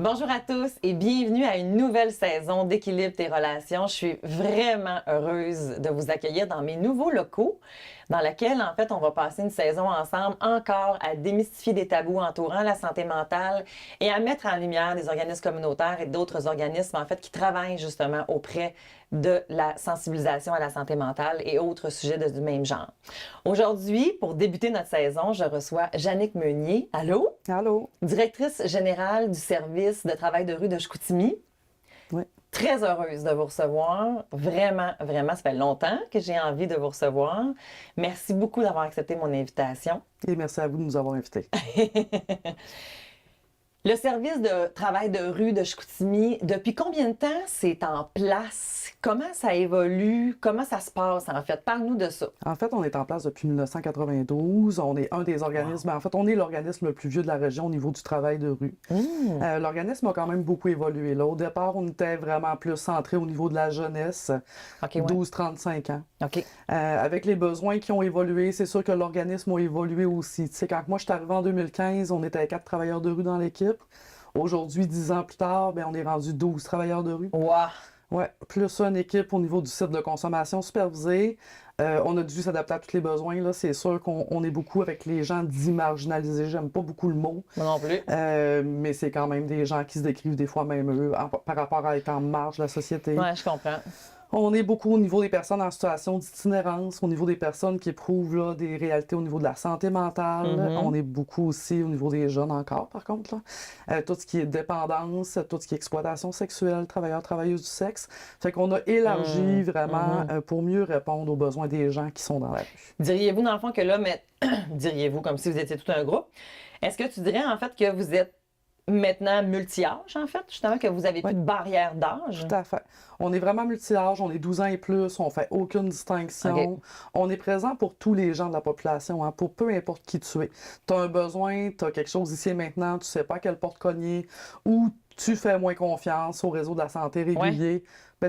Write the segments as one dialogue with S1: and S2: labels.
S1: Bonjour à tous et bienvenue à une nouvelle saison d'Équilibre tes relations. Je suis vraiment heureuse de vous accueillir dans mes nouveaux locaux, dans laquelle, en fait, on va passer une saison ensemble encore à démystifier des tabous entourant la santé mentale et à mettre en lumière des organismes communautaires et d'autres organismes, en fait, qui travaillent justement auprès de la sensibilisation à la santé mentale et autres sujets du même genre. Aujourd'hui, pour débuter notre saison, je reçois Jannick Meunier. Allô?
S2: Allô?
S1: Directrice générale du service de travail de rue de Chicoutimi.
S2: Oui.
S1: Très heureuse de vous recevoir. Vraiment, vraiment, ça fait longtemps que j'ai envie de vous recevoir. Merci beaucoup d'avoir accepté mon invitation.
S2: Et merci à vous de nous avoir invités.
S1: Le service de travail de rue de Chicoutimi, depuis combien de temps c'est en place? Comment ça évolue? Comment ça se passe, en fait? Parle-nous de ça.
S2: En fait, on est en place depuis 1992. On est un des organismes, en fait, on est l'organisme le plus vieux de la région au niveau du travail de rue. L'organisme a quand même beaucoup évolué. Là, au départ, on était vraiment plus centré au niveau de la jeunesse,
S1: Okay,
S2: 12-35 ans.
S1: OK.
S2: Avec les besoins qui ont évolué, c'est sûr que l'organisme a évolué aussi. Tu sais, quand moi je suis arrivé en 2015, on était 4 travailleurs de rue dans l'équipe. Aujourd'hui, 10 ans plus tard, on est rendu 12 travailleurs de rue.
S1: Wow!
S2: Oui, plus une équipe au niveau du site de consommation supervisée. On a dû s'adapter à tous les besoins. Là. C'est sûr qu'on est beaucoup avec les gens dits marginalisés. J'aime pas beaucoup le mot.
S1: Moi non plus.
S2: Mais c'est quand même des gens qui se décrivent des fois même eux par rapport à être en marge de la société.
S1: Oui, je comprends.
S2: On est beaucoup au niveau des personnes en situation d'itinérance, au niveau des personnes qui éprouvent là, des réalités au niveau de la santé mentale. On est beaucoup aussi au niveau des jeunes encore, par contre. Là. Tout ce qui est dépendance, tout ce qui est exploitation sexuelle, travailleurs, travailleuses du sexe. Fait qu'on a élargi vraiment pour mieux répondre aux besoins des gens qui sont dans la rue.
S1: Diriez-vous, dans le fond, que là, diriez-vous comme si vous étiez tout un groupe, est-ce que tu dirais, en fait, que vous êtes maintenant multi-âge, en fait, justement, que vous avez plus de barrière d'âge?
S2: Tout à fait. On est vraiment multi-âge, on est 12 ans et plus, on fait aucune distinction. Okay. On est présent pour tous les gens de la population, hein, pour peu importe qui tu es. Tu as un besoin, tu as quelque chose ici et maintenant, tu sais pas à quelle porte cogner, ou tu fais moins confiance au réseau de la santé régulier,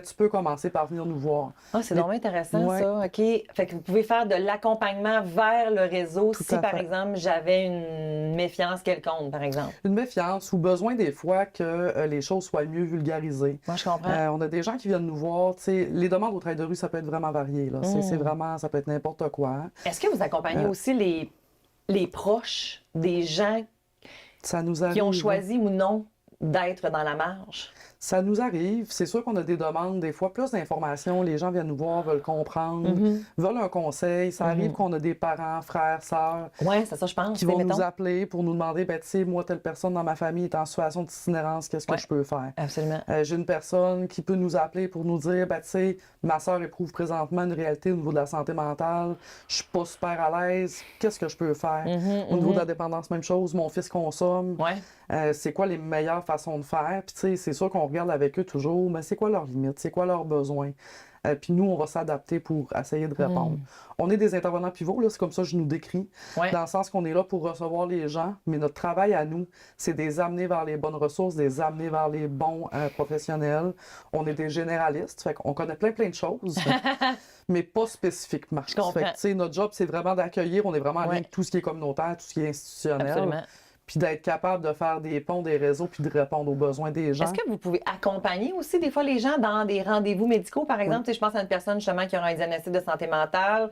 S2: tu peux commencer par venir nous voir.
S1: Ah, c'est vraiment intéressant, ça. OK. Fait que vous pouvez faire de l'accompagnement vers le réseau si, par exemple, j'avais une méfiance quelconque, par exemple.
S2: Une méfiance ou besoin des fois que les choses soient mieux vulgarisées.
S1: Moi, je comprends.
S2: On a des gens qui viennent nous voir. Les demandes au travail de rue, ça peut être vraiment varié. Là. C'est vraiment, ça peut être n'importe quoi.
S1: Est-ce que vous accompagnez aussi les proches des gens
S2: ça nous arrive,
S1: qui ont choisi ou non d'être dans la marge?
S2: Ça nous arrive. C'est sûr qu'on a des demandes, des fois, plus d'informations. Les gens viennent nous voir, veulent comprendre, veulent un conseil. Ça arrive qu'on a des parents, frères, sœurs.
S1: Oui, c'est ça, je pense.
S2: Qui vont nous appeler pour nous demander, tu sais, moi, telle personne dans ma famille est en situation d'itinérance, qu'est-ce que je peux faire?
S1: Absolument.
S2: J'ai une personne qui peut nous appeler pour nous dire, tu sais, ma sœur éprouve présentement une réalité au niveau de la santé mentale. Je suis pas super à l'aise. Qu'est-ce que je peux faire? Au niveau de la dépendance, même chose. Mon fils consomme. C'est quoi les meilleures façons de faire? Puis, tu sais, c'est sûr qu'on regarde avec eux toujours, mais c'est quoi leurs limites? C'est quoi leurs besoins? Puis nous, on va s'adapter pour essayer de répondre. On est des intervenants pivots, là, c'est comme ça que je nous décris, dans le sens qu'on est là pour recevoir les gens, mais notre travail à nous, c'est de les amener vers les bonnes ressources, de les amener vers les bons professionnels. On est des généralistes, fait qu'on connaît plein de choses, mais pas spécifiquement.
S1: Je comprends.
S2: Fait que, notre job, c'est vraiment d'accueillir, on est vraiment en lien avec tout ce qui est communautaire, tout ce qui est institutionnel.
S1: Absolument.
S2: Puis d'être capable de faire des ponts, des réseaux, puis de répondre aux besoins des gens.
S1: Est-ce que vous pouvez accompagner aussi des fois les gens dans des rendez-vous médicaux, par exemple? Je pense à une personne justement qui aura un diagnostic de santé mentale,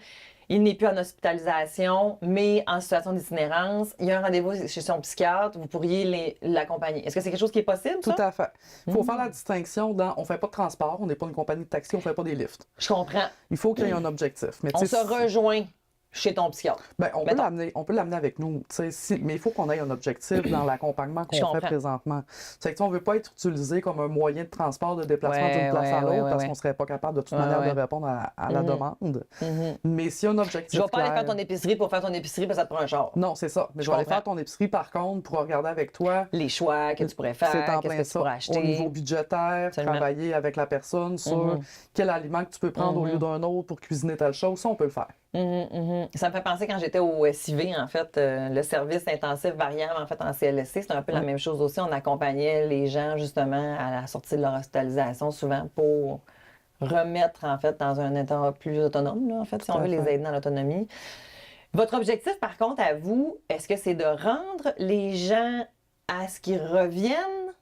S1: il n'est plus en hospitalisation, mais en situation d'itinérance, il y a un rendez-vous chez son psychiatre, vous pourriez l'accompagner. Est-ce que c'est quelque chose qui est possible, ça?
S2: Tout à fait. Il faut faire la distinction dans, on fait pas de transport, on n'est pas une compagnie de taxi, on fait pas des lifts.
S1: Je comprends.
S2: Il faut qu'il y ait un objectif. Mais
S1: on se rejoint chez ton psychiatre.
S2: On peut l'amener avec nous, mais il faut qu'on ait un objectif dans l'accompagnement qu'on fait présentement. C'est que on ne veut pas être utilisé comme un moyen de transport, de déplacement d'une place à l'autre parce qu'on ne serait pas capable de toute manière de répondre à la demande. Mais s'il y a un objectif.
S1: Je ne vais pas aller faire ton épicerie pour faire ton épicerie parce que ça te prend un char.
S2: Non, c'est ça. Mais je vais aller faire ton épicerie par contre pour regarder avec toi
S1: les choix que tu pourrais faire, qu'est-ce que tu pourrais acheter.
S2: Au niveau budgétaire, travailler avec la personne sur quel aliment que tu peux prendre au lieu d'un autre pour cuisiner telle chose. Ça, on peut le faire.
S1: Ça me fait penser quand j'étais au SIV, en fait, le service intensif variable en fait en CLSC, c'était un peu la même chose aussi. On accompagnait les gens justement à la sortie de leur hospitalisation, souvent pour remettre en fait dans un état plus autonome, là, en fait, si on veut les aider dans l'autonomie. Votre objectif, par contre, à vous, est-ce que c'est de rendre les gens à ce qu'ils reviennent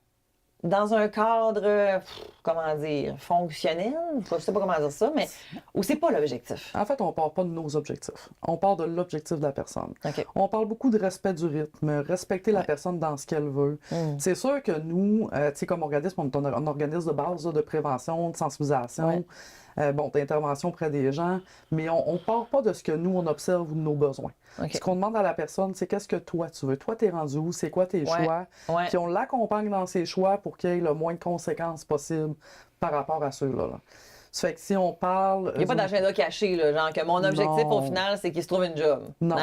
S1: dans un cadre, comment dire, fonctionnel, je sais pas comment dire ça, mais où c'est pas l'objectif.
S2: En fait, on part pas de nos objectifs. On part de l'objectif de la personne.
S1: OK.
S2: On parle beaucoup de respect du rythme, respecter la
S1: Ouais.
S2: personne dans ce qu'elle veut. C'est sûr que nous, tu sais, comme organisme, on est un organisme de base là, de prévention, de sensibilisation.
S1: Ouais.
S2: D'intervention auprès des gens, mais on ne part pas de ce que nous, on observe ou de nos besoins.
S1: OK.
S2: Ce qu'on demande à la personne, c'est qu'est-ce que toi, tu veux. Toi, tu es rendu où? C'est quoi tes
S1: Ouais.
S2: choix?
S1: Ouais.
S2: Puis on l'accompagne dans ses choix pour qu'il y ait le moins de conséquences possible par rapport à ceux-là. Là. Ça fait que si on parle...
S1: Il n'y a pas d'agenda caché, là, genre que mon objectif
S2: Non.
S1: au final, c'est qu'ils se trouvent une job.
S2: Non.
S1: Non,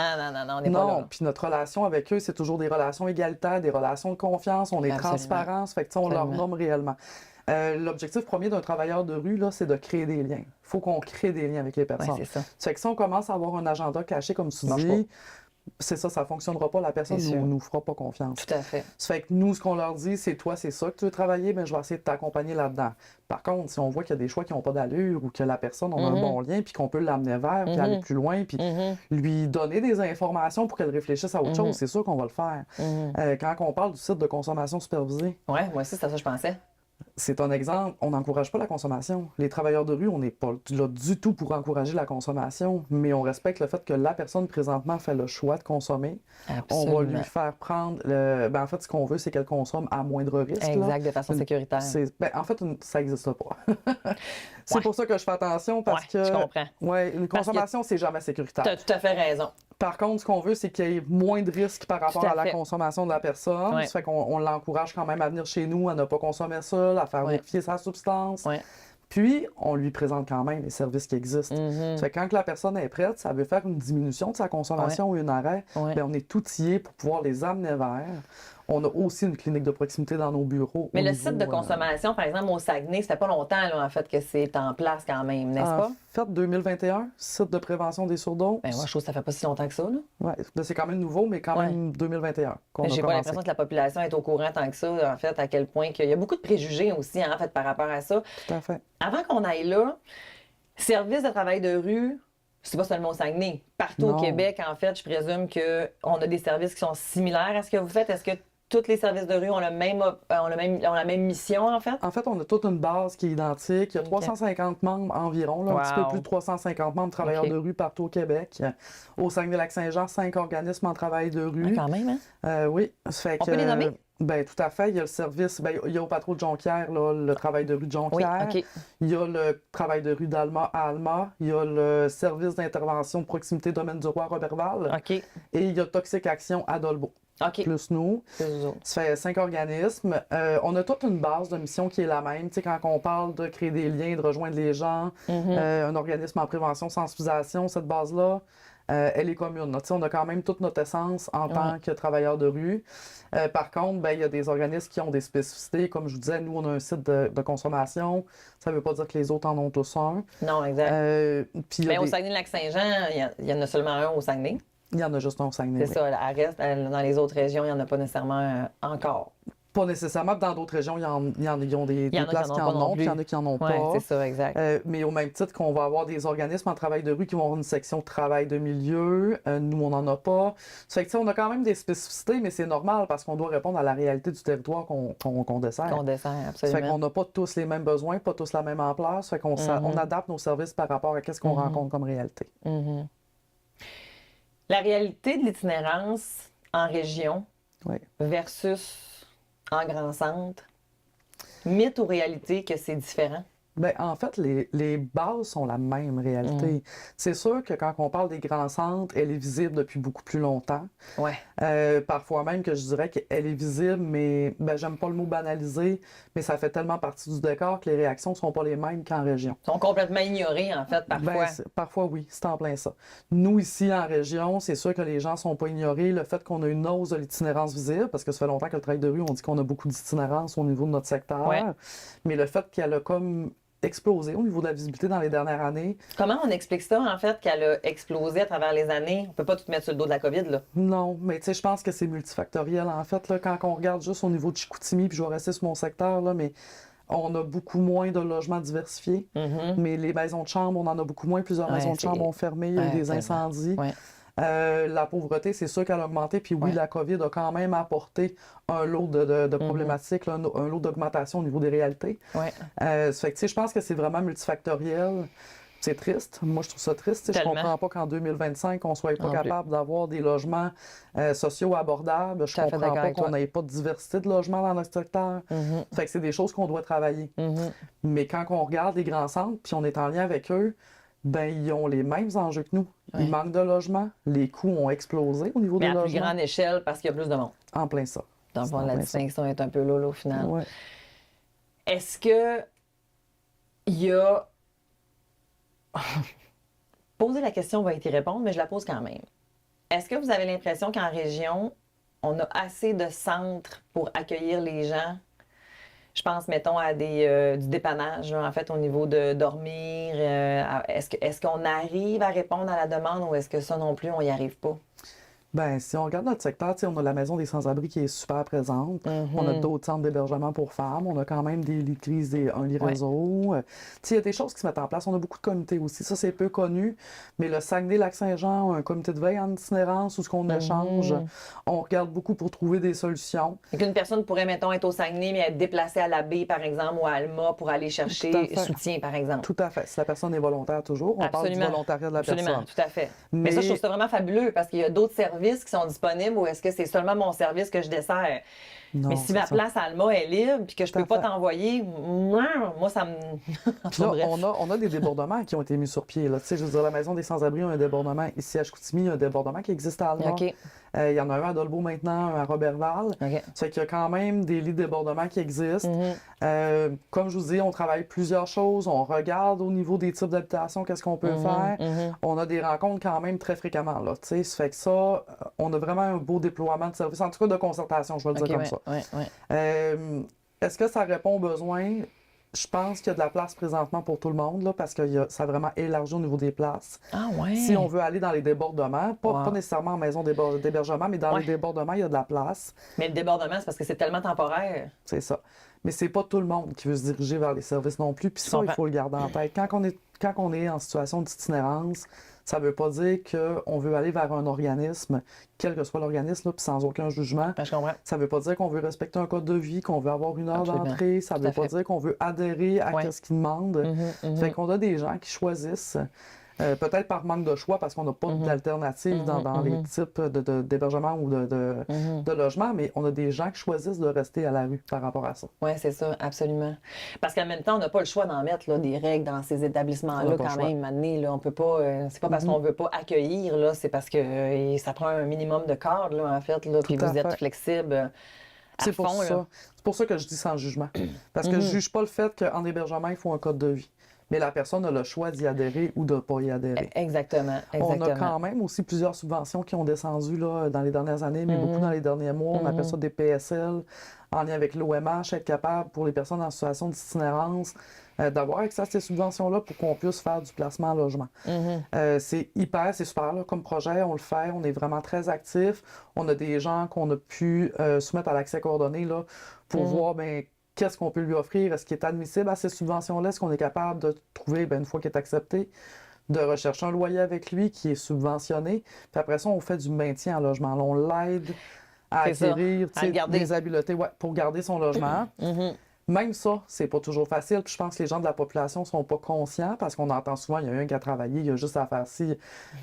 S1: on n'est pas là.
S2: Non, puis notre relation avec eux, c'est toujours des relations égalitaires, des relations de confiance, on est
S1: Absolument.
S2: transparent, ça fait que tu sais, on leur
S1: Absolument.
S2: nomme réellement. L'objectif premier d'un travailleur de rue, là, c'est de créer des liens. Il faut qu'on crée des liens avec les
S1: Ouais,
S2: personnes.
S1: c'est ça.
S2: Ça fait que si on commence à avoir un agenda caché, comme tu
S1: Marche
S2: dis, c'est ça ne fonctionnera pas. La personne
S1: C'est
S2: ne
S1: sûr.
S2: nous fera pas confiance.
S1: Tout à fait.
S2: Ça fait que nous, ce qu'on leur dit, c'est toi, c'est ça que tu veux travailler, mais je vais essayer de t'accompagner là-dedans. Par contre, si on voit qu'il y a des choix qui n'ont pas d'allure ou que la personne a un bon lien, puis qu'on peut l'amener vers, puis aller plus loin, puis lui donner des informations pour qu'elle réfléchisse à autre chose, c'est sûr qu'on va le faire. Quand on parle du site de consommation supervisée,
S1: Ouais, moi aussi, c'est à ça que je pensais.
S2: c'est un exemple, on n'encourage pas la consommation. Les travailleurs de rue, on n'est pas là du tout pour encourager la consommation, mais on respecte le fait que la personne présentement fait le choix de consommer.
S1: Absolument.
S2: On va lui faire prendre en fait, ce qu'on veut, c'est qu'elle consomme à moindre risque. là.
S1: Exact, de façon sécuritaire.
S2: En fait, ça n'existe pas. C'est pour ça que je fais attention, parce que
S1: je comprends.
S2: Ouais, une consommation, c'est jamais sécuritaire.
S1: Tu as tout à fait raison.
S2: Par contre, ce qu'on veut, c'est qu'il y ait moins de risques par rapport
S1: Tout à
S2: à la
S1: fait.
S2: consommation de la personne.
S1: Ouais.
S2: Ça fait qu'on l'encourage quand même à venir chez nous, à ne pas consommer ça, à faire
S1: Ouais.
S2: vérifier sa substance.
S1: Ouais.
S2: Puis, on lui présente quand même les services qui existent. Ça fait que quand la personne est prête, ça veut faire une diminution de sa consommation ou un arrêt,
S1: Ouais.
S2: bien, on est outillé pour pouvoir les amener vers. On a aussi une clinique de proximité dans nos bureaux.
S1: Mais
S2: au
S1: le
S2: niveau,
S1: site de consommation, par exemple, au Saguenay, ça fait pas longtemps, là, en fait, que c'est en place quand même, n'est-ce pas?
S2: En fait, 2021, site de prévention des surdoses.
S1: Ben, moi, je trouve que ça fait pas si longtemps que ça, là.
S2: Ouais, ben, c'est quand même nouveau, mais quand même 2021 qu'on a
S1: J'ai pas
S2: commencé.
S1: l'impression que la population est au courant tant que ça, en fait, à quel point qu'il y a beaucoup de préjugés aussi, hein, en fait, par rapport à ça.
S2: Tout à fait.
S1: Avant qu'on aille là, service de travail de rue, c'est pas seulement au Saguenay. Partout
S2: Non.
S1: au Québec, en fait, je présume qu'on a des services qui sont similaires à ce que vous faites. Est-ce que tous les services de rue ont la même mission, en fait?
S2: En fait, on a toute une base qui est identique. Il y a 350 membres environ, là, un petit peu
S1: Wow.
S2: plus de 350 membres travailleurs
S1: OK.
S2: de rue partout au Québec. Au Saguenay-Lac-Saint-Jean, 5 organismes en travail de rue.
S1: Quand même, hein?
S2: Oui, ça fait
S1: On
S2: que,
S1: peut les nommer?
S2: Ben, tout à fait. Il y a le service, ben, il y a au Patro de Jonquière, là, le travail de rue de Jonquière.
S1: Oui, OK.
S2: Il y a le travail de rue d'Alma à Alma. Il y a le service d'intervention de proximité Domaine du Roi à Roberval.
S1: OK.
S2: Et il y a Toxic Action à Dolbeau.
S1: OK.
S2: Plus nous.
S1: C'est vous autres.
S2: Ça fait 5 organismes. On a toute une base de mission qui est la même. Tu sais, quand on parle de créer des liens, de rejoindre les gens, un organisme en prévention, sensibilisation, cette base-là, elle est commune. Tu sais, on a quand même toute notre essence en tant que travailleurs de rue. Par contre, ben, il y a des organismes qui ont des spécificités. Comme je vous disais, nous, on a un site de consommation. Ça ne veut pas dire que les autres en ont tous un.
S1: Non, exact.
S2: Puis il y a
S1: Mais au
S2: des-
S1: Saguenay-Lac-Saint-Jean, il y en a seulement un au Saguenay.
S2: il y en a juste un au Saguenay.
S1: C'est ça. À reste, dans les autres régions, il n'y en a pas nécessairement encore.
S2: Pas nécessairement. Dans d'autres régions, ils ont des
S1: Il y en a qui
S2: places
S1: en ont
S2: qui
S1: pas
S2: en
S1: non
S2: ont, puis il y en
S1: plus.
S2: a qui en ont
S1: Oui,
S2: pas.
S1: c'est ça, exact.
S2: Mais au même titre qu'on va avoir des organismes en travail de rue qui vont avoir une section travail de milieu, nous, on n'en a pas. Ça fait que, tu sais, on a quand même des spécificités, mais c'est normal parce qu'on doit répondre à la réalité du territoire qu'on dessert.
S1: Qu'on dessert,
S2: Ça fait
S1: absolument.
S2: qu'on n'a pas tous les mêmes besoins, pas tous la même ampleur. Ça fait qu'on on adapte nos services par rapport à ce qu'on rencontre comme réalité.
S1: La réalité de l'itinérance en région
S2: Oui.
S1: versus en grand centre, mythe ou réalité que c'est différent?
S2: Ben, en fait, les bases sont la même réalité. C'est sûr que quand on parle des grands centres, elle est visible depuis beaucoup plus longtemps.
S1: Ouais.
S2: Parfois même que je dirais qu'elle est visible, mais ben, j'aime pas le mot banalisé, mais ça fait tellement partie du décor que les réactions sont pas les mêmes qu'en région.
S1: Ils sont complètement ignorés, en fait, parfois.
S2: Ben, parfois, oui, c'est en plein ça. Nous, ici, en région, c'est sûr que les gens sont pas ignorés. Le fait qu'on a une hausse de l'itinérance visible, parce que ça fait longtemps que le travail de rue, on dit qu'on a beaucoup d'itinérance au niveau de notre secteur,
S1: Ouais.
S2: mais le fait qu'elle a comme explosé au niveau de la visibilité dans les dernières années,
S1: Comment on explique ça, en fait, qu'elle a explosé à travers les années? On peut pas tout mettre sur le dos de la COVID, là.
S2: non, mais tu sais, je pense que c'est multifactoriel. En fait, là, quand on regarde juste au niveau de Chicoutimi, puis je vais rester sur mon secteur, là, mais on a beaucoup moins de logements diversifiés. Mais les maisons de chambre, on en a beaucoup moins. Plusieurs
S1: Ouais,
S2: maisons de chambre ont fermé, il y a eu
S1: Ouais,
S2: des
S1: absolument.
S2: incendies.
S1: Ouais.
S2: La pauvreté, c'est sûr qu'elle a augmenté. Puis oui,
S1: Ouais.
S2: la COVID a quand même apporté un lot de problématiques, là, un lot d'augmentation au niveau des réalités.
S1: Ouais.
S2: Ça fait que, tu sais, je pense que c'est vraiment multifactoriel. C'est triste. Moi, je trouve ça triste. Tu sais, je
S1: Tellement.
S2: comprends pas qu'en 2025, on soit pas
S1: Non plus.
S2: capable d'avoir des logements sociaux abordables. Je
S1: Tout à fait
S2: comprends
S1: d'accord
S2: pas
S1: avec
S2: qu'on
S1: toi.
S2: n'ait pas de diversité de logements dans notre secteur. Fait que c'est des choses qu'on doit travailler. Mais quand on regarde les grands centres, puis on est en lien avec eux, ben ils ont les mêmes enjeux que nous.
S1: Ouais.
S2: Il manque de logements. Les coûts ont explosé au niveau
S1: Mais
S2: des
S1: à plus
S2: logements.
S1: grande échelle parce qu'il y a plus de monde.
S2: En plein ça.
S1: Dans le
S2: C'est
S1: fond,
S2: en
S1: la
S2: plein ça.
S1: distinction est un peu là, au final.
S2: Ouais.
S1: Est-ce que il y a... Poser la question va y répondre, mais je la pose quand même. Est-ce que vous avez l'impression qu'en région, on a assez de centres pour accueillir les gens? Je pense, mettons, à du dépannage, là, en fait, au niveau de dormir. Est-ce qu'on arrive à répondre à la demande ou est-ce que ça non plus, on n'y arrive pas?
S2: Ben, si on regarde notre secteur, tu sais, on a la Maison des sans-abri qui est super présente. On a d'autres centres d'hébergement pour femmes. On a quand même des lits de crise, un lit
S1: Ouais.
S2: réseau. Tu sais, il y a des choses qui se mettent en place. On a beaucoup de comités aussi. Ça, c'est peu connu. Mais le Saguenay-Lac-Saint-Jean a un comité de veille en itinérance où ce qu'on échange. On regarde beaucoup pour trouver des solutions.
S1: Et qu'une personne pourrait, mettons, être au Saguenay, mais être déplacée à la baie, par exemple, ou à Alma pour aller
S2: Tout à
S1: chercher
S2: fait.
S1: soutien, par exemple.
S2: Tout à fait. Si la personne est volontaire toujours, on parle du
S1: Absolument.
S2: volontariat de la
S1: Absolument,
S2: personne.
S1: tout à fait. Mais ça, je trouve ça vraiment fabuleux parce qu'il y a d'autres services qui sont disponibles ou est-ce que c'est seulement mon service que je desserre?
S2: Non,
S1: Mais si
S2: c'est
S1: ma
S2: ça.
S1: place à Alma est libre puis que je
S2: Tout à
S1: peux pas
S2: fait.
S1: t'envoyer, moi, ça me...
S2: Puis là,
S1: Bref.
S2: on a des débordements qui ont été mis sur pied. Là. Tu sais, je veux dire, la Maison des sans-abri a un débordement. Ici, à Chicoutimi, il y a un débordement qui existe à Alma.
S1: OK.
S2: Il y en a un à Dolbeau maintenant, un à Robertval.
S1: OK.
S2: Ça fait qu'il y a quand même des lits de débordement qui existent. Comme je vous dis, on travaille plusieurs choses. On regarde au niveau des types d'habitation, qu'est-ce qu'on peut faire. On a des rencontres quand même très fréquemment. Là, tu sais. Ça fait que ça, on a vraiment un beau déploiement de services, en tout cas de concertation, je vais le
S1: OK,
S2: dire comme
S1: ouais,
S2: ça.
S1: ouais.
S2: Est-ce que ça répond aux besoins? Je pense qu'il y a de la place présentement pour tout le monde, là, parce que ça a vraiment élargi au niveau des places.
S1: Ah ouais.
S2: Si on veut aller dans les débordements, pas nécessairement en maison d'hébergement, mais dans
S1: Ouais.
S2: les débordements, il y a de la place.
S1: Mais le débordement, c'est parce que c'est tellement temporaire.
S2: C'est ça. Mais c'est pas tout le monde qui veut se diriger vers les services non plus. Puis ça, il
S1: comprends.
S2: faut le garder en tête. Quand on est en situation d'itinérance, ça veut pas dire qu'on veut aller vers un organisme, quel que soit l'organisme, là, puis sans aucun jugement.
S1: Ben, je comprends.
S2: Ça veut pas dire qu'on veut respecter un code de vie, qu'on veut avoir une heure
S1: Absolument.
S2: d'entrée. Ça
S1: Tout
S2: veut
S1: à
S2: pas
S1: fait.
S2: dire qu'on veut adhérer à
S1: Ouais.
S2: ce qu'ils demandent. Fait qu'on a des gens qui choisissent, peut-être par manque de choix, parce qu'on n'a pas d'alternative dans les types d'hébergement ou de logement, mais on a des gens qui choisissent de rester à la rue par rapport à ça.
S1: Oui, c'est ça, absolument. Parce qu'en même temps, on n'a pas le choix d'en mettre là, des règles dans ces
S2: On
S1: établissements-là
S2: n'a pas le
S1: quand
S2: choix.
S1: même. Maintenant, là, on peut pas. C'est pas parce qu'on veut pas accueillir, là, c'est parce que ça prend un minimum de cadre, là, en fait, là, puis
S2: à
S1: vous êtes
S2: fait.
S1: flexible à
S2: C'est pour
S1: fond,
S2: ça.
S1: là.
S2: C'est pour ça que je dis sans jugement. Parce que je juge pas le fait qu'en hébergement, il faut un code de vie. Mais la personne a le choix d'y adhérer ou de ne pas y adhérer.
S1: Exactement,
S2: On
S1: exactement.
S2: a quand même aussi plusieurs subventions qui ont descendu là, dans les dernières années, mais beaucoup dans les derniers mois. On appelle ça des PSL, en lien avec l'OMH, être capable pour les personnes en situation d'itinérance d'avoir accès à ces subventions-là pour qu'on puisse faire du placement en logement. C'est super là, comme projet, on le fait, on est vraiment très actifs. On a des gens qu'on a pu soumettre à l'accès coordonné là, pour voir ben, qu'est-ce qu'on peut lui offrir, est-ce qu'il est admissible à ces subventions-là, est-ce qu'on est capable de trouver, ben, une fois qu'il est accepté, de rechercher un loyer avec lui qui est subventionné. Puis après ça, on fait du maintien en logement. Là, on l'aide à
S1: C'est ça,
S2: acquérir
S1: à le garder.
S2: des habiletés pour garder son logement. Même ça, c'est pas toujours facile. Puis je pense que les gens de la population sont pas conscients parce qu'on entend souvent, il y a un qui a travaillé, il y a juste à faire ci.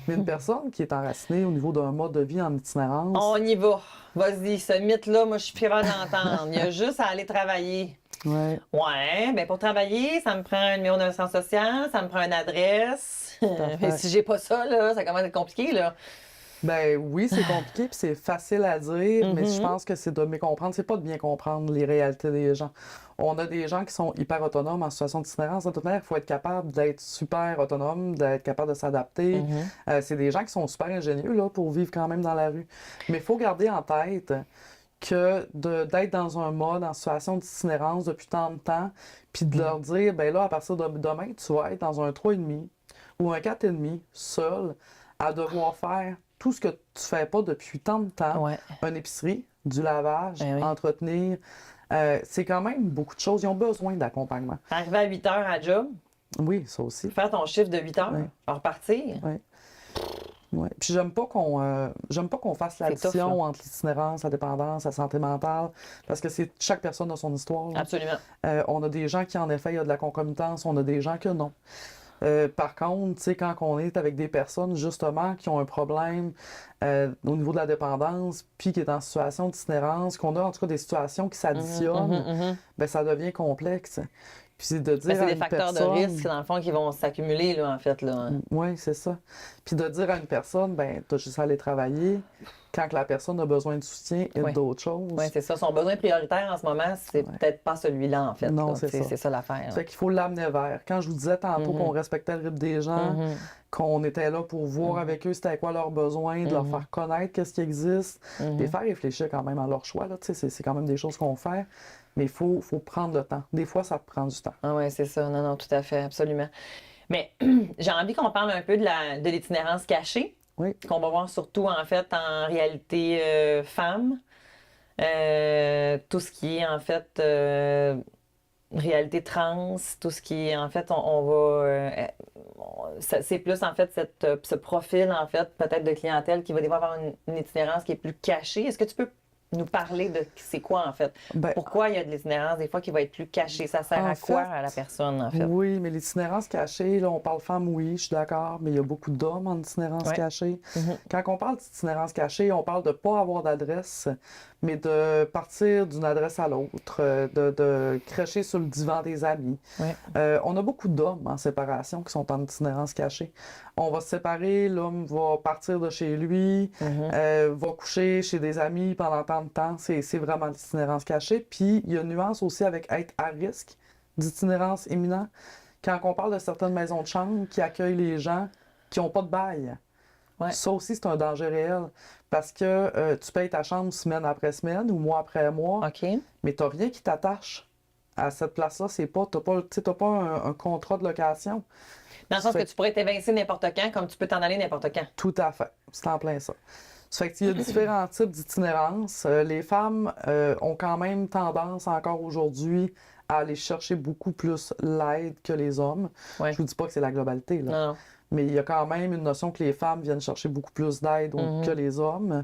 S2: Mais une personne qui est enracinée au niveau d'un mode de vie en itinérance,
S1: On y va. Vas-y, ce mythe-là, moi, je suis fière d'entendre. Il y a juste à aller travailler.
S2: ouais,
S1: Ouais, bien pour travailler, ça me prend un numéro de centre social, ça me prend une adresse.
S2: fait.
S1: Mais si j'ai pas ça, là, ça commence à être compliqué, là.
S2: ben oui, c'est compliqué puis c'est facile à dire, mais je pense que c'est de bien comprendre. C'est pas de bien comprendre les réalités des gens. On a des gens qui sont hyper autonomes en situation d'itinérance. De toute manière, il faut être capable d'être super autonome, d'être capable de s'adapter. C'est des gens qui sont super ingénieux là, pour vivre quand même dans la rue. Mais il faut garder en tête que d'être dans un mode en situation d'itinérance depuis tant de temps, puis de leur dire, ben là, à partir de demain, tu vas être dans un 3,5 ou un 4,5 seul, à devoir faire tout ce que tu fais pas depuis tant de temps.
S1: Ouais.
S2: Une épicerie, du lavage,
S1: Ben oui.
S2: entretenir. C'est quand même beaucoup de choses. Ils ont besoin d'accompagnement.
S1: Arriver à 8 heures à job,
S2: Oui, ça aussi.
S1: faire ton chiffre de 8 heures,
S2: Ouais.
S1: repartir.
S2: Ouais. Ouais. Puis j'aime pas qu'on fasse
S1: C'est tough,
S2: l'addition
S1: là.
S2: entre l'itinérance, la dépendance, la santé mentale, parce que c'est chaque personne a son histoire. Là.
S1: Absolument.
S2: On a des gens qui, en effet, il y a de la concomitance, on a des gens que non. Par contre, tu sais, quand on est avec des personnes, justement, qui ont un problème au niveau de la dépendance, puis qui est en situation d'itinérance, qu'on a en tout cas des situations qui s'additionnent, ben ça devient complexe. Puis c'est de dire
S1: Ben, c'est
S2: à
S1: des
S2: une
S1: facteurs de
S2: personne...
S1: risque, dans le fond, qui vont s'accumuler, là, en fait, là.
S2: Oui, c'est ça. Puis de dire à une personne, ben, t'as juste à aller travailler, quand que la personne a besoin de soutien et
S1: Ouais.
S2: d'autres choses.
S1: Oui, c'est ça. Son besoin prioritaire en ce moment, c'est peut-être pas celui-là, en fait.
S2: Non,
S1: là.
S2: c'est ça.
S1: C'est ça l'affaire.
S2: Fait qu'il faut l'amener vers. Quand je vous disais tantôt qu'on respectait le rythme des gens, qu'on était là pour voir avec eux c'était quoi leurs besoins, de leur faire connaître qu'est-ce qui existe, les faire réfléchir quand même à leur choix. Là. C'est quand même des choses qu'on fait, mais il faut prendre le temps. Des fois, ça prend du temps.
S1: Ah oui, c'est ça. Non, non, tout à fait, absolument. Mais j'ai envie qu'on parle un peu de l'itinérance cachée,
S2: Oui.
S1: qu'on va voir surtout, en fait, en réalité femme. Tout ce qui est, en fait, réalité trans, tout ce qui est, en fait, on va... c'est plus, en fait, ce profil, en fait, peut-être de clientèle qui va devoir avoir une itinérance qui est plus cachée. Est-ce que tu peux nous parler de c'est quoi, en fait?
S2: Ben,
S1: Pourquoi il y a de l'itinérance, des fois, qui va être plus cachée? Ça sert
S2: En
S1: à quoi
S2: fait,
S1: à la personne, en fait?
S2: Oui, mais l'itinérance cachée, là, on parle femme, oui, je suis d'accord, mais il y a beaucoup d'hommes en itinérance
S1: Ouais.
S2: cachée. Quand on parle d'itinérance cachée, on parle de ne pas avoir d'adresse, mais de partir d'une adresse à l'autre, de crècher sur le divan des amis.
S1: Ouais.
S2: On a beaucoup d'hommes en séparation qui sont en itinérance cachée. On va se séparer, l'homme va partir de chez lui, va coucher chez des amis pendant tant de temps. C'est vraiment l'itinérance cachée. Puis, il y a une nuance aussi avec être à risque d'itinérance imminent. Quand on parle de certaines maisons de chambre qui accueillent les gens qui n'ont pas de bail,
S1: Ouais.
S2: ça aussi, c'est un danger réel. Parce que tu payes ta chambre semaine après semaine ou mois après mois,
S1: OK.
S2: mais tu n'as rien qui t'attache à cette place-là. Tu n'as pas un contrat de location.
S1: Dans le sens
S2: Fait
S1: que tu pourrais t'évincer n'importe quand, comme tu peux t'en aller n'importe quand.
S2: Tout à fait. C'est en plein ça. Ça fait qu'il y a différents types d'itinérance. Les femmes ont quand même tendance encore aujourd'hui à aller chercher beaucoup plus l'aide que les hommes.
S1: Ouais.
S2: Je vous dis pas que c'est la globalité, là.
S1: Non, non.
S2: Mais il y a quand même une notion que les femmes viennent chercher beaucoup plus d'aide que les hommes,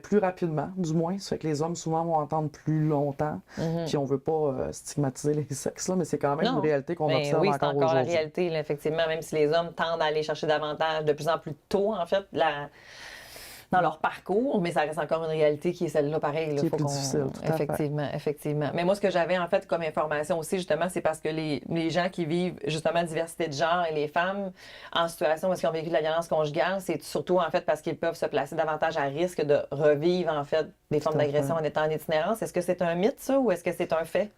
S2: plus rapidement, du moins. Ça fait que les hommes, souvent, vont entendre plus longtemps. Puis on veut pas stigmatiser les sexes, là, mais c'est quand même
S1: Non.
S2: une réalité qu'on
S1: Ben
S2: observe
S1: oui, c'est
S2: encore
S1: encore la
S2: aujourd'hui.
S1: réalité, là, effectivement, même si les hommes tendent à aller chercher davantage de plus en plus tôt, en fait, dans leur parcours, mais ça reste encore une réalité qui est celle-là, pareil. Là,
S2: Qui est
S1: faut
S2: plus
S1: qu'on-
S2: difficile, tout à fait.
S1: Effectivement, effectivement. Mais moi, ce que j'avais, en fait, comme information aussi, justement, c'est parce que les gens qui vivent, justement, diversité de genre et les femmes en situation où ils ont vécu de la violence conjugale, c'est surtout, en fait, parce qu'ils peuvent se placer davantage à risque de revivre, en fait, des formes
S2: à
S1: d'agression en étant en itinérance. Est-ce que c'est un mythe, ça, ou est-ce que c'est un fait?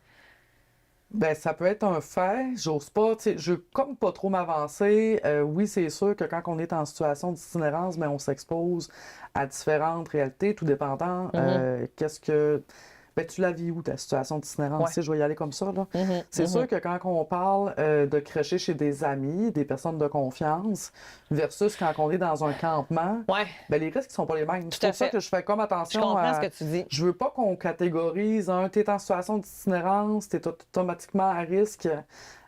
S2: Ben, ça peut être un fait. J'ose pas, tu sais, je veux comme pas trop m'avancer. Oui, c'est sûr que quand on est en situation d'itinérance, ben, on s'expose à différentes réalités, tout dépendant. Qu'est-ce que. Ben, tu la vis où, ta situation d'itinérance?
S1: Ouais.
S2: Tu sais, je vais y aller comme ça, là. C'est sûr que quand on parle de crècher chez des amis, des personnes de confiance, versus quand on est dans un campement,
S1: Ouais.
S2: ben, les risques ne sont pas les mêmes.
S1: Tout
S2: C'est
S1: à
S2: pour ça
S1: fait.
S2: que je fais comme
S1: Je
S2: attention
S1: comprends
S2: à...
S1: ce que tu dis.
S2: Je veux pas qu'on catégorise t'es en situation d'itinérance, t'es automatiquement à risque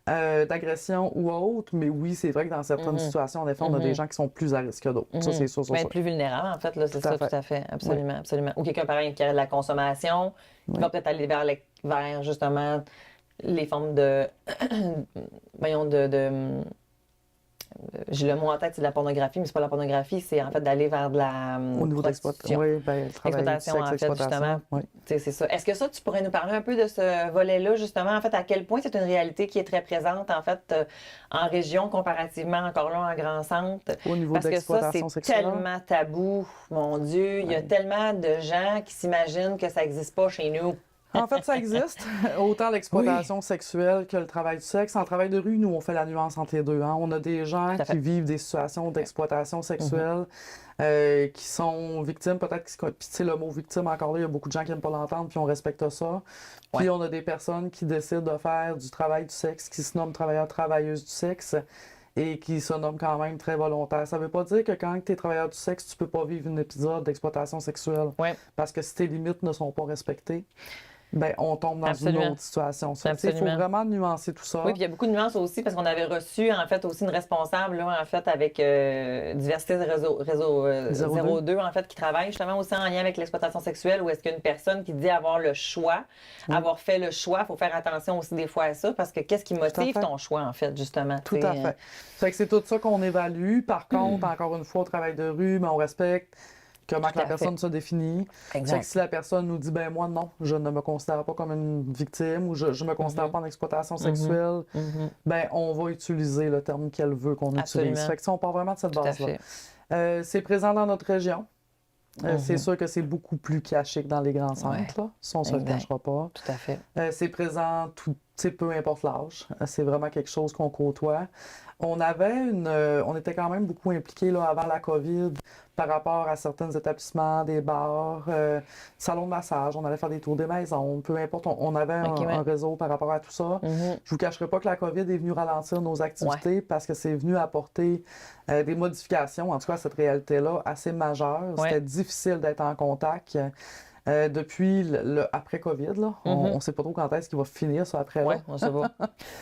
S2: d'agression ou autre, mais oui, c'est vrai que dans certaines situations, en effet, on a des gens qui sont plus à risque que d'autres. Ça, c'est sûr,
S1: Mais
S2: ça.
S1: être plus vulnérable, en fait, là, c'est
S2: Tout à
S1: ça,
S2: fait.
S1: tout à fait. Absolument, absolument. Ou quelqu'un, pareil, qui a de la consommation, qui va peut-être aller vers justement les formes de. Voyons, j'ai le mot en tête, c'est de la pornographie, mais c'est pas la pornographie, c'est en fait d'aller vers de la
S2: Au niveau
S1: prostitution.
S2: Oui, ben, le travail du
S1: Exploitation,
S2: sexe,
S1: en fait,
S2: exploitation.
S1: justement.
S2: Oui.
S1: Tu sais, c'est ça. Est-ce que ça, tu pourrais nous parler un peu de ce volet-là, justement, en fait, à quel point c'est une réalité qui est très présente, en fait, en région, comparativement, encore là, en grand centre?
S2: Au niveau
S1: Parce que ça,
S2: d'exploitation
S1: c'est
S2: sexuelle.
S1: tellement tabou, mon Dieu. Il y a tellement de gens qui s'imaginent que ça n'existe pas chez nous.
S2: En fait, ça existe. Autant l'exploitation sexuelle que le travail du sexe. En travail de rue, nous, on fait la nuance entre les deux. Hein. On a des gens
S1: Tout à fait.
S2: qui vivent des situations d'exploitation sexuelle, qui sont victimes, peut-être. Puis, tu sais, le mot victime, encore là, il y a beaucoup de gens qui n'aiment pas l'entendre, puis on respecte ça. Puis,
S1: Ouais.
S2: on a des personnes qui décident de faire du travail du sexe, qui se nomment travailleurs, travailleuses du sexe, et qui se nomment quand même très volontaires. Ça veut pas dire que quand tu es travailleur du sexe, tu peux pas vivre un épisode d'exploitation sexuelle.
S1: Ouais.
S2: Parce que si tes limites ne sont pas respectées. ben, on tombe dans une autre situation. Il faut vraiment nuancer tout ça.
S1: Oui, puis il y a beaucoup de nuances aussi parce qu'on avait reçu, en fait, aussi une responsable, là, en fait, avec Diversité Réseau 02, en fait, qui travaille justement aussi en lien avec l'exploitation sexuelle, où est-ce qu'une personne qui dit avoir le choix, avoir fait le choix, il faut faire attention aussi des fois à ça, parce que qu'est-ce qui motive ton choix, en fait, justement?
S2: Tout à fait. Fait que c'est tout ça qu'on évalue. Par contre, encore une fois, au travail de rue, mais on respecte comment que la personne se définit. Exact. Si la personne nous dit, ben moi, non, je ne me considère pas comme une victime ou je ne me considère pas en exploitation sexuelle, ben on va utiliser le terme qu'elle veut qu'on utilise. Fait que ça, on part vraiment de cette base-là. C'est présent dans notre région. C'est sûr que c'est beaucoup plus caché que dans les grands centres. Là. Ça, on ne se le cachera pas.
S1: Tout à fait.
S2: C'est présent, peu importe l'âge. C'est vraiment quelque chose qu'on côtoie. On était quand même beaucoup impliqués là, avant la COVID par rapport à certains établissements, des bars, salons de massage. On allait faire des tours des maisons. Peu importe, on avait un réseau par rapport à tout ça. Je vous cacherai pas que la COVID est venue ralentir nos activités parce que c'est venu apporter des modifications, en tout cas à cette réalité-là, assez majeures. C'était difficile d'être en contact. Depuis le après-COVID, là, on ne sait pas trop quand est-ce qu'il va finir, ça, après-là.
S1: Oui, on sait pas.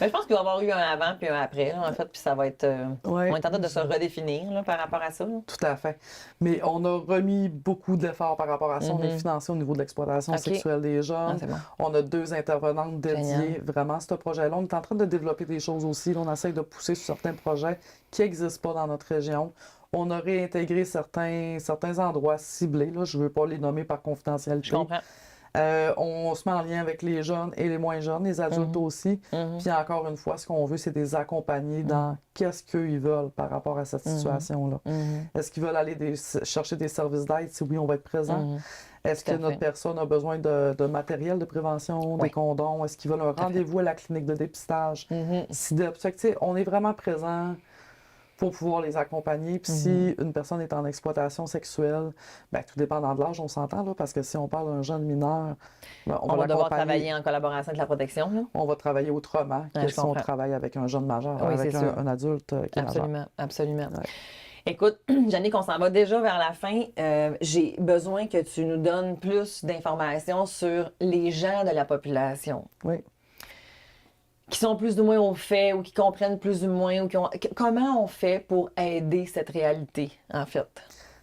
S1: Mais je pense qu'il va y avoir eu un avant puis un après, là, en fait, puis ça va être... on est en train de se redéfinir là, par rapport à ça. Là.
S2: Tout à fait. Mais on a remis beaucoup d'efforts par rapport à ça. On est financé au niveau de l'exploitation sexuelle des jeunes. On a 2 intervenantes dédiées vraiment à ce projet-là. On est en train de développer des choses aussi. Là, on essaie de pousser sur certains projets qui n'existent pas dans notre région. On a réintégré certains endroits ciblés. Là, je ne veux pas les nommer par confidentialité.
S1: Je comprends.
S2: On se met en lien avec les jeunes et les moins jeunes, les adultes aussi. Puis encore une fois, ce qu'on veut, c'est de les accompagner dans qu'est-ce qu'ils veulent par rapport à cette situation-là. Est-ce qu'ils veulent aller chercher des services d'aide? Si oui, on va être présent. Est-ce que notre personne a besoin de matériel de prévention, des condoms? Est-ce qu'ils veulent un rendez-vous à la clinique de dépistage? On est vraiment présent pour pouvoir les accompagner. Puis si une personne est en exploitation sexuelle, bien, tout dépendant de l'âge, on s'entend, là, parce que si on parle d'un jeune mineur, bien, on va
S1: devoir travailler en collaboration avec la protection. Là.
S2: On va travailler autrement que si on travaille avec un jeune majeur, avec un adulte qui est majeur.
S1: Absolument. Ouais. Écoute, Jannick, on s'en va déjà vers la fin. J'ai besoin que tu nous donnes plus d'informations sur les gens de la population.
S2: Oui.
S1: Qui sont plus ou moins au fait ou qui comprennent plus ou moins ou comment on fait pour aider cette réalité, en fait?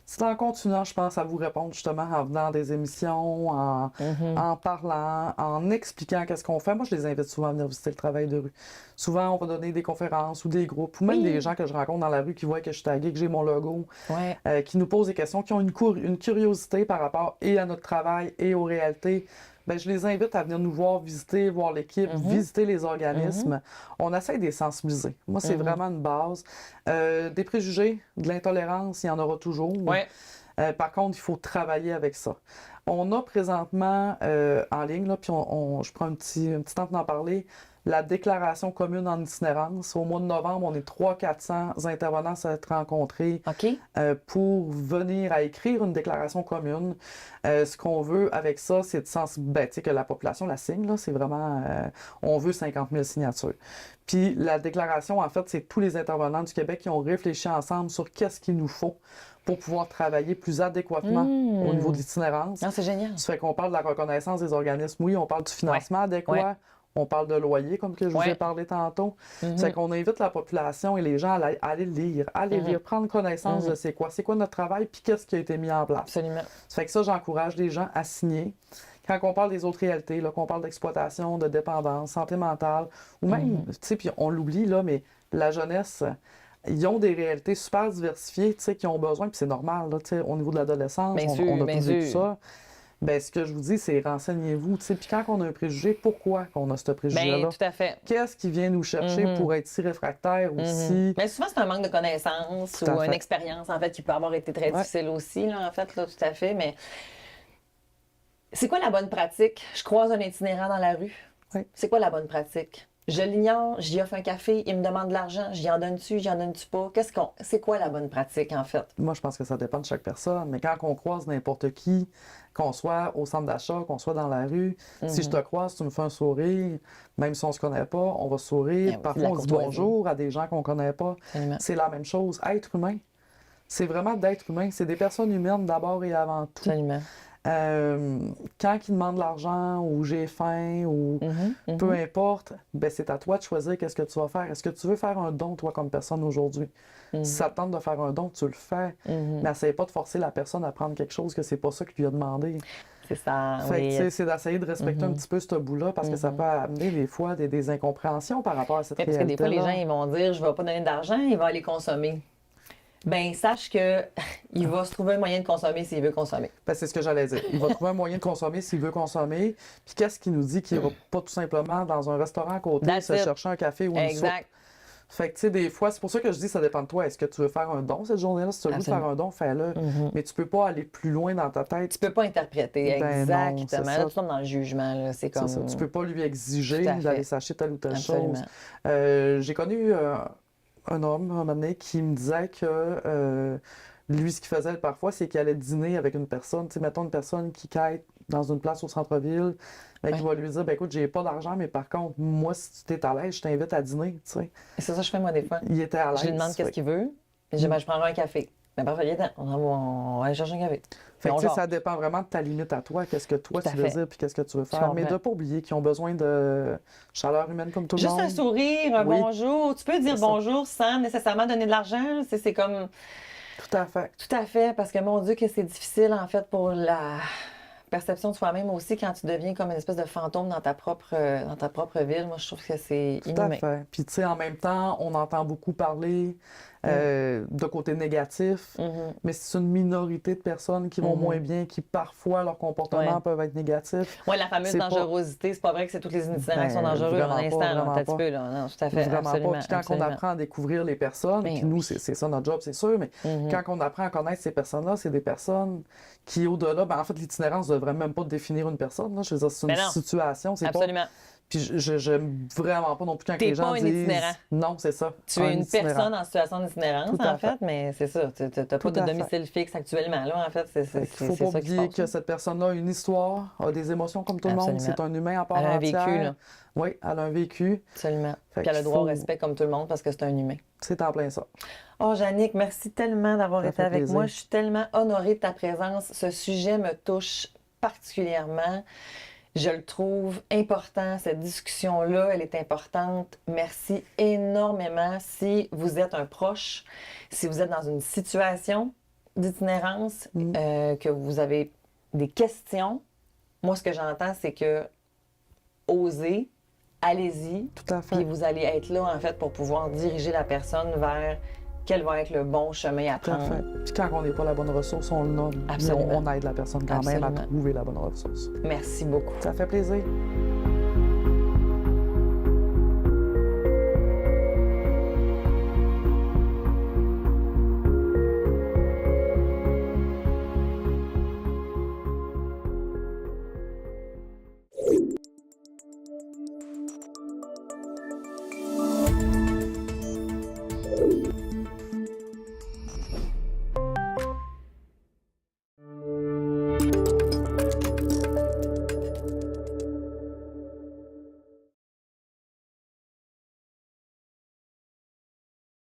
S2: C'est en continuant, je pense, à vous répondre justement en venant des émissions, en parlant, en expliquant qu'est-ce qu'on fait. Moi, je les invite souvent à venir visiter le travail de rue. Souvent, on va donner des conférences ou des groupes, ou même des gens que je rencontre dans la rue qui voient que je suis taguée, que j'ai mon logo, qui nous posent des questions, qui ont une curiosité par rapport et à notre travail et aux réalités. Bien, je les invite à venir nous voir, visiter, voir l'équipe, visiter les organismes. On essaie de les sensibiliser. Moi, c'est vraiment une base. Des préjugés, de l'intolérance, il y en aura toujours. Par contre, il faut travailler avec ça. On a présentement en ligne, là, puis je prends un petit temps d'en parler, la déclaration commune en itinérance. Au mois de novembre, on est 300-400 intervenants à s'être rencontrés pour venir à écrire une déclaration commune. Ce qu'on veut avec ça, c'est de sensibiliser que la population la signe. Là, c'est vraiment... on veut 50 000 signatures. Puis la déclaration, en fait, c'est tous les intervenants du Québec qui ont réfléchi ensemble sur qu'est-ce qu'il nous faut pour pouvoir travailler plus adéquatement au niveau de l'itinérance.
S1: Ah, c'est génial.
S2: Ça fait qu'on parle de la reconnaissance des organismes. Oui, on parle du financement adéquat. On parle de loyer, comme que je vous ai parlé tantôt. C'est qu'on invite la population et les gens à aller lire, prendre connaissance de c'est quoi notre travail, puis qu'est-ce qui a été mis en place.
S1: Absolument.
S2: Ça fait que ça, j'encourage les gens à signer. Quand on parle des autres réalités, là, qu'on parle d'exploitation, de dépendance, santé mentale, ou même, tu sais, puis on l'oublie, là, mais la jeunesse... Ils ont des réalités super diversifiées, tu sais, qui ont besoin, puis c'est normal, là, tu sais, au niveau de l'adolescence, on a tout ça. Bien, ce que je vous dis, c'est renseignez-vous, tu sais, puis quand on a un préjugé, pourquoi qu'on a ce préjugé-là?
S1: Bien, tout à fait.
S2: Qu'est-ce qui vient nous chercher pour être si réfractaire ou si...
S1: Mais souvent, c'est un manque de connaissances ou une expérience, en fait, qui peut avoir été très difficile aussi, là, en fait, là, tout à fait, mais... C'est quoi la bonne pratique? Je croise un itinérant dans la rue. C'est quoi la bonne pratique? Je l'ignore, j'y offre un café, il me demande de l'argent, j'y en donne-tu, j'y en donne-tu pas? C'est quoi la bonne pratique, en fait?
S2: Moi, je pense que ça dépend de chaque personne, mais quand on croise n'importe qui, qu'on soit au centre d'achat, qu'on soit dans la rue, si je te croise, tu me fais un sourire, même si on se connaît pas, on va sourire. Parfois, on dit bonjour à des gens qu'on connaît pas. C'est la même chose. Être humain, c'est vraiment d'être humain. C'est des personnes humaines d'abord et avant tout. Quand ils demandent de l'argent ou j'ai faim ou peu importe, ben c'est à toi de choisir qu'est-ce que tu vas faire. Est-ce que tu veux faire un don, toi, comme personne aujourd'hui? Si ça te tente de faire un don, tu le fais. Mais essaye pas de forcer la personne à prendre quelque chose que c'est pas ça qu'il lui a demandé.
S1: C'est ça,
S2: Fait
S1: oui.
S2: que, c'est d'essayer de respecter un petit peu ce bout-là parce que ça peut amener des fois des incompréhensions par rapport à cette
S1: Parce que des fois, les
S2: réalité-là.
S1: gens, ils vont dire, je vais pas donner d'argent, il va aller consommer. Ben, sache que il va se trouver un moyen de consommer s'il veut consommer.
S2: Ben, c'est ce que j'allais dire. Il va trouver un moyen de consommer s'il veut consommer. Puis qu'est-ce qui nous dit qu'il ira pas tout simplement dans un restaurant à côté
S1: That's
S2: se
S1: it.
S2: chercher un café ou une soupe?
S1: Exact.
S2: Fait que, tu sais, des fois, c'est pour ça que je dis ça dépend de toi. Est-ce que tu veux faire un don cette journée-là? Si tu as le goût de faire un don, fais-le. Mais tu peux pas aller plus loin dans ta tête.
S1: Tu peux pas interpréter.
S2: Ben non, c'est
S1: Exactement.
S2: ça.
S1: Là, tu tombes dans le jugement. Là. C'est comme...
S2: C'est ça. Tu peux pas lui exiger
S1: Tout à fait.
S2: d'aller s'acheter telle ou telle
S1: Absolument.
S2: chose. J'ai connu un homme, un moment donné, qui me disait que lui, ce qu'il faisait parfois, c'est qu'il allait dîner avec une personne. Tu sais, mettons une personne qui quête dans une place au centre-ville, ben, qui va lui dire, ben écoute, j'ai pas d'argent, mais par contre, moi, si tu t'es à l'aise, je t'invite à dîner, tu sais.
S1: Et c'est ça que je fais moi des fois.
S2: Il était à l'aise.
S1: Je lui demande qu'est-ce qu'il veut. Puis je dis, ben, je prendrai un café. Ben parfait, viens, on va aller chercher un café.
S2: Fait que,
S1: On
S2: tu sais,
S1: jase.
S2: ça dépend vraiment de ta limite à toi, qu'est-ce que toi
S1: Tout à
S2: tu veux
S1: fait.
S2: dire, puis qu'est-ce que tu veux
S1: Je
S2: faire. Mais de
S1: comprends.
S2: pas oublier qu'ils ont besoin de chaleur humaine comme tout le
S1: Juste
S2: monde.
S1: un sourire, un
S2: Oui.
S1: bonjour. Tu peux dire
S2: C'est ça.
S1: bonjour sans nécessairement donner de l'argent. C'est comme...
S2: Tout à fait.
S1: Tout à fait, parce que mon Dieu, que c'est difficile en fait pour la perception de soi-même aussi quand tu deviens comme une espèce de fantôme dans ta propre ville. Moi, je trouve que c'est
S2: Tout à
S1: inhumain.
S2: fait. Puis, tu sais, en même temps, on entend beaucoup parler de côté négatif, mais c'est une minorité de personnes qui vont moins bien, qui parfois, leur comportement
S1: Ouais.
S2: peuvent être négatifs.
S1: Oui, la fameuse
S2: C'est pas-
S1: dangerosité, c'est pas vrai que c'est toutes les itinérants qui sont
S2: Ben,
S1: dangereux
S2: vraiment
S1: en
S2: pas,
S1: instant, là,
S2: vraiment
S1: un petit
S2: pas.
S1: peu, là. Non, tout à fait,
S2: Vraiment
S1: absolument,
S2: pas. Puis quand
S1: absolument.
S2: on apprend à découvrir les personnes,
S1: Ben
S2: puis nous,
S1: oui.
S2: c'est ça notre job, c'est sûr, mais quand on apprend à connaître ces personnes-là, c'est des personnes qui, au-delà, ben, en fait, l'itinérance ne devrait même pas définir une personne. Là. Je veux dire, c'est une
S1: Ben non.
S2: situation, c'est pas...
S1: Absolument.
S2: Puis j'aime vraiment pas non plus quand
S1: T'es
S2: les gens
S1: pas un
S2: disent...
S1: itinérant.
S2: Non, c'est ça.
S1: Tu es
S2: un
S1: une
S2: itinérant.
S1: personne en situation d'itinérance,
S2: Tout à
S1: en fait,
S2: fait.
S1: mais c'est ça. Tu n'as pas
S2: Tout
S1: de
S2: à fait.
S1: domicile fixe actuellement, là, en fait. C'est
S2: Fait qu'il faut
S1: c'est
S2: pas
S1: ça qui se
S2: oublier
S1: passe,
S2: que
S1: là.
S2: cette personne-là a une histoire, a des émotions comme tout le monde.
S1: Absolument.
S2: C'est un humain à part
S1: Elle a un
S2: entière.
S1: vécu, là.
S2: Oui, elle a un vécu.
S1: Absolument.
S2: Fait
S1: Puis elle a
S2: qu'il
S1: droit au
S2: faut-
S1: respect comme tout le monde parce que c'est un humain.
S2: C'est en plein ça.
S1: Oh, Yannick, merci tellement d'avoir
S2: Ça
S1: été
S2: fait
S1: avec
S2: plaisir.
S1: moi. Je suis tellement honorée de ta présence. Ce sujet me touche particulièrement. Je le trouve important. Cette discussion-là, elle est importante. Merci énormément. Si vous êtes un proche, si vous êtes dans une situation d'itinérance, que vous avez des questions, moi, ce que j'entends, c'est que osez, allez-y,
S2: Tout à fait.
S1: puis vous allez être là, en fait, pour pouvoir diriger la personne vers quel va être le bon chemin à
S2: Tout à
S1: prendre.
S2: fait. Puis quand on n'est pas la bonne ressource, on le nomme. Mais
S1: Absolument.
S2: on aide la personne quand même à
S1: Absolument.
S2: trouver la bonne ressource.
S1: Merci beaucoup.
S2: Ça fait plaisir.